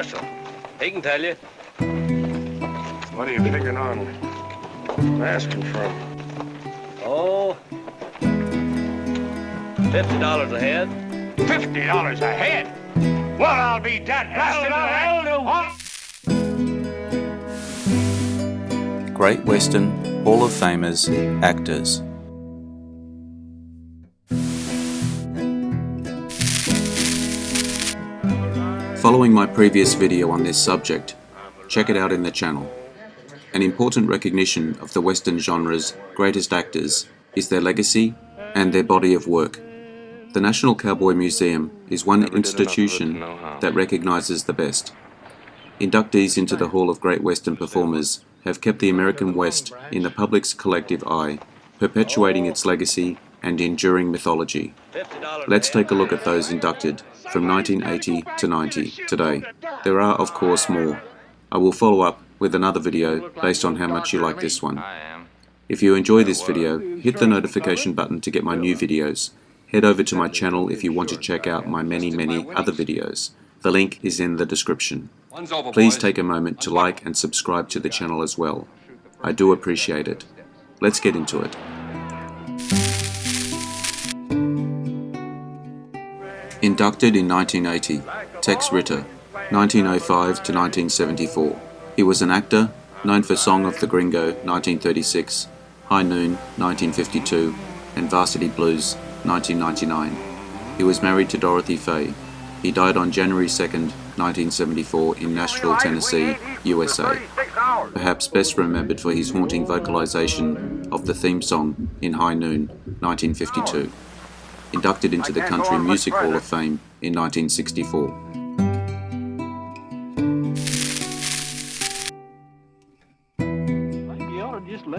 Marshal. He can tell you. What are you figuring on asking from? Oh, $50 a head. $50 a head? Well, I'll be that bastard. Great Western Hall of Famers, actors. Following my previous video on this subject, check it out in the channel. An important recognition of the Western genre's greatest actors is their legacy and their body of work. The National Cowboy Museum is one institution that recognizes the best. Inductees into the Hall of Great Western Performers have kept the American West in the public's collective eye, perpetuating its legacy and enduring mythology. Let's take a look at those inducted from 1980 to 90 today. There are, of course, more. I will follow up with another video based on how much you like this one. If you enjoy this video, hit the notification button to get my new videos. Head over to my channel if you want to check out my many other videos. The link is in the description. Please take a moment to like and subscribe to the channel as well. I do appreciate it. Let's get into it. Inducted in 1980, Tex Ritter, 1905 to 1974. He was an actor, known for Song of the Gringo, 1936, High Noon, 1952, and Varsity Blues, 1999. He was married to Dorothy Fay. He died on January 2nd, 1974 in Nashville, Tennessee, USA. Perhaps best remembered for his haunting vocalization of the theme song in High Noon, 1952. Inducted into the Country Music Hall of Fame in 1964.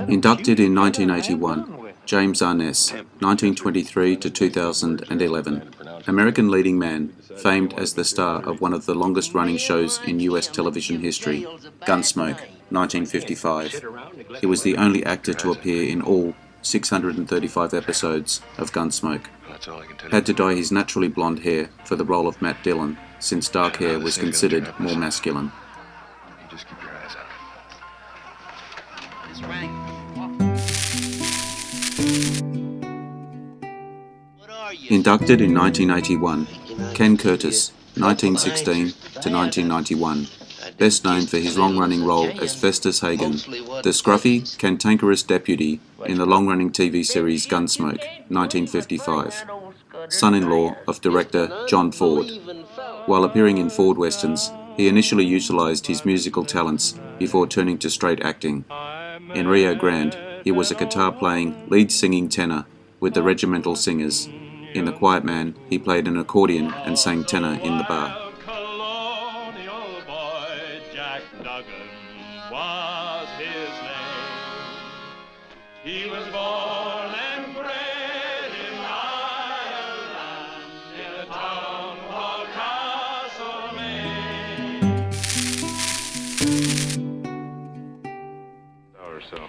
Inducted in 1981, James Arness, 1923 to 2011. American leading man, famed as the star of one of the longest-running shows in US television history, Gunsmoke, 1955. He was the only actor to appear in all 635 episodes of Gunsmoke. Had to dye his naturally blonde hair for the role of Matt Dillon, since dark hair was considered more masculine. Just keep your eyes out. Inducted in 1981, Ken Curtis, 1916 to 1991. Best known for his long-running role as Festus Hagen, the scruffy, cantankerous deputy in the long-running TV series Gunsmoke, 1955. Son-in-law of director John Ford. While appearing in Ford westerns, he initially utilized his musical talents before turning to straight acting. In Rio Grande, he was a guitar-playing, lead-singing tenor with the Regimental Singers. In The Quiet Man, he played an accordion and sang tenor in the bar. Was his name. He was born and bred in Ireland, in a town called Castlemaine.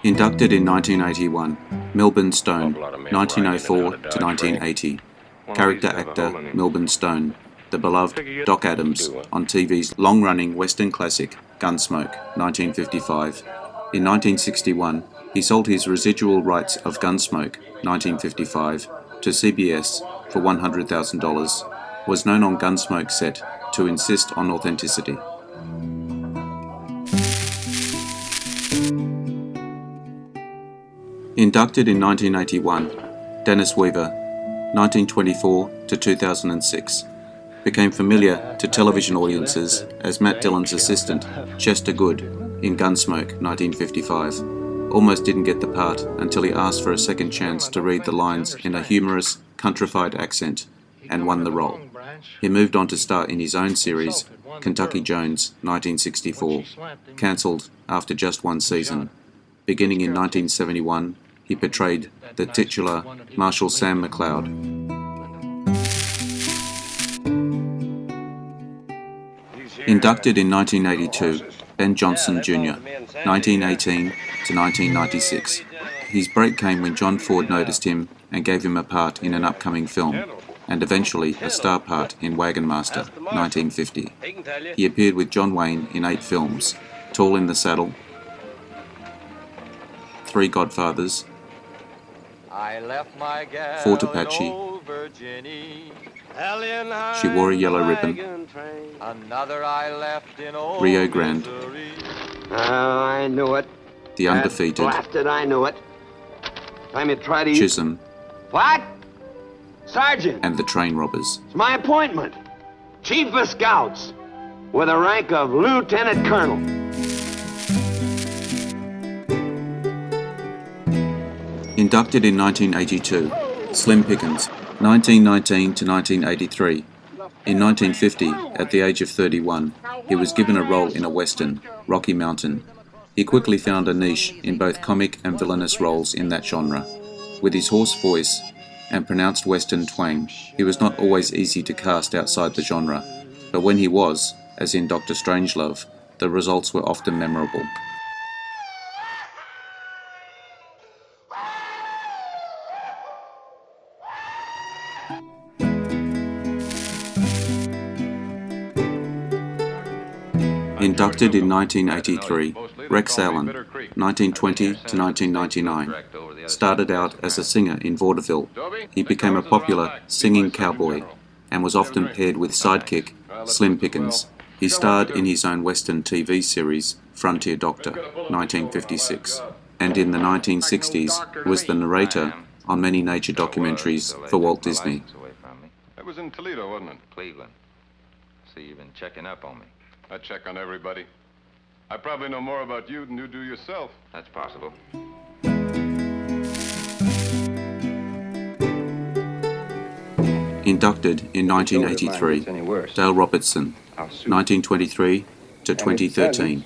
Inducted in 1981, Melbourne Stone, 1904 to 1980. Character actor Melbourne Stone, the beloved Doc Adams on TV's long-running Western classic Gunsmoke, 1955. In 1961, he sold his residual rights of Gunsmoke, 1955, to CBS for $100,000. Was known on Gunsmoke set to insist on authenticity. Inducted in 1981, Dennis Weaver, 1924 to 2006. Became familiar to television audiences as Matt Dillon's assistant, Chester Good, in Gunsmoke, 1955. Almost didn't get the part until he asked for a second chance to read the lines in a humorous, countrified accent, and won the role. He moved on to star in his own series, Kentucky Jones, 1964, cancelled after just one season. Beginning in 1971, he portrayed the titular Marshal Sam McLeod. Inducted in 1982, Ben Johnson Jr., 1918 to 1996. His break came when John Ford noticed him and gave him a part in an upcoming film. and eventually a star part in Wagon Master, 1950. He can tell you. He appeared with John Wayne in 8 films: Tall in the Saddle, 3 Godfathers, I left my gal Fort Apache, in old Virginia. She Wore a Yellow Ribbon, Another I left in old Rio Grande, Missouri. I knew it. The Undefeated, Blasted, I knew it. Time you try to use... Chisholm, What? Sergeant, and The Train Robbers. it's my appointment. Chief of Scouts, with the rank of Lieutenant Colonel. Inducted in 1982, Slim Pickens, 1919 to 1983. In 1950, at the age of 31, he was given a role in a western, Rocky Mountain. He quickly found a niche in both comic and villainous roles in that genre. With his hoarse voice and pronounced western twang, he was not always easy to cast outside the genre, but when he was, as in Dr. Strangelove, the results were often memorable. Inducted in 1983, Rex Allen, 1920 to 1999. Started out as a singer in vaudeville. He became a popular singing cowboy and was often paired with sidekick Slim Pickens. He starred in his own Western TV series, Frontier Doctor, 1956, and in the 1960s was the narrator on many nature documentaries for Walt Disney. That was in Toledo, wasn't it? Cleveland. See, you've been checking up on me. I check on everybody. I probably know more about you than you do yourself. That's possible. Inducted in 1983, Dale Robertson, 1923 to 2013.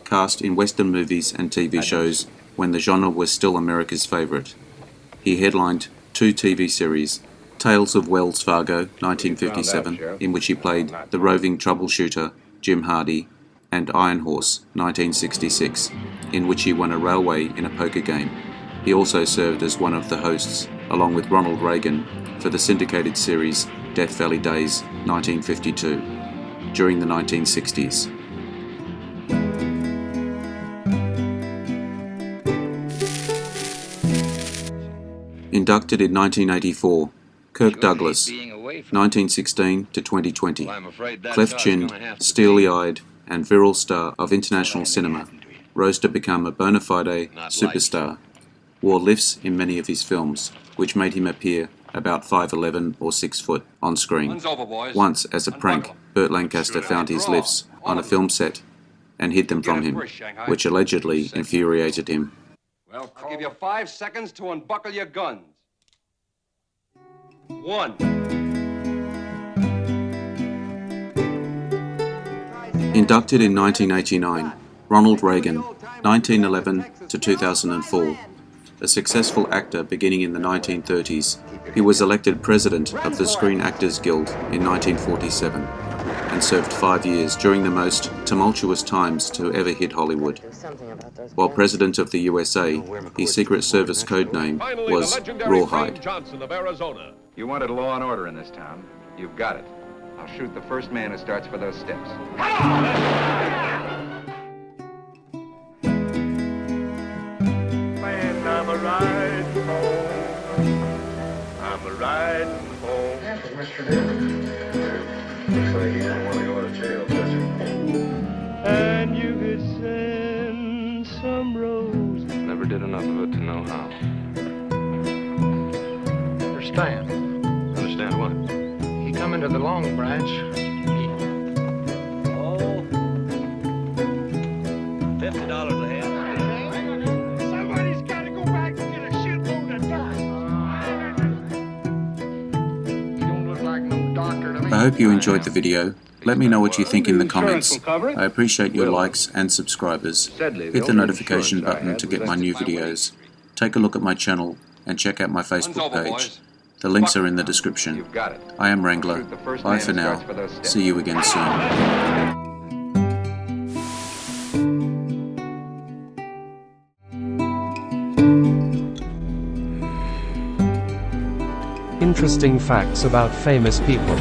Cast in Western movies and TV shows when the genre was still America's favorite. He headlined 2 TV series, Tales of Wells Fargo, 1957, in which he played the roving troubleshooter Jim Hardy, and Iron Horse, 1966, in which he won a railway in a poker game. He also served as one of the hosts, along with Ronald Reagan, for the syndicated series Death Valley Days, 1952, during the 1960s. Inducted in 1984, Kirk Douglas, 1916 to 2020. Cleft-chinned, steely-eyed, and virile star of international cinema, rose to become a bona fide superstar. Wore lifts in many of his films, which made him appear about 5'11" or 6 foot on screen. Once, as a prank, Burt Lancaster found his lifts on a film set and hid them from him, which allegedly infuriated him. Well, I'll give you 5 seconds to unbuckle your guns. 1. Inducted in 1989, Ronald Reagan, 1911 to 2004. A successful actor beginning in the 1930s, he was elected president of the Screen Actors Guild in 1947 and served 5 years during the most tumultuous times to ever hit Hollywood. While president of the USA, his Secret Service code name was Rawhide. You wanted law and order in this town. You've got it. I'll shoot the first man who starts for those steps. And I'm a riding home. I'm a riding home. Looks like he didn't want to go to jail, does he? And you could send some roses. Never did enough of it to know how. Understand? Understand what? He come into the Long Branch. Oh, $50 a head. Somebody's got to go back and get a shitload of dirt. You don't look like no doctor to me. I hope you enjoyed the video. Let me know what you think in the comments. I appreciate your likes and subscribers. Hit the notification button to get my new videos. Take a look at my channel and check out my Facebook page. The links are in the description. You've got it. I am Wrangler. Shoot the first Bye man for who now. starts for those steps. See you again soon. Interesting facts about famous people.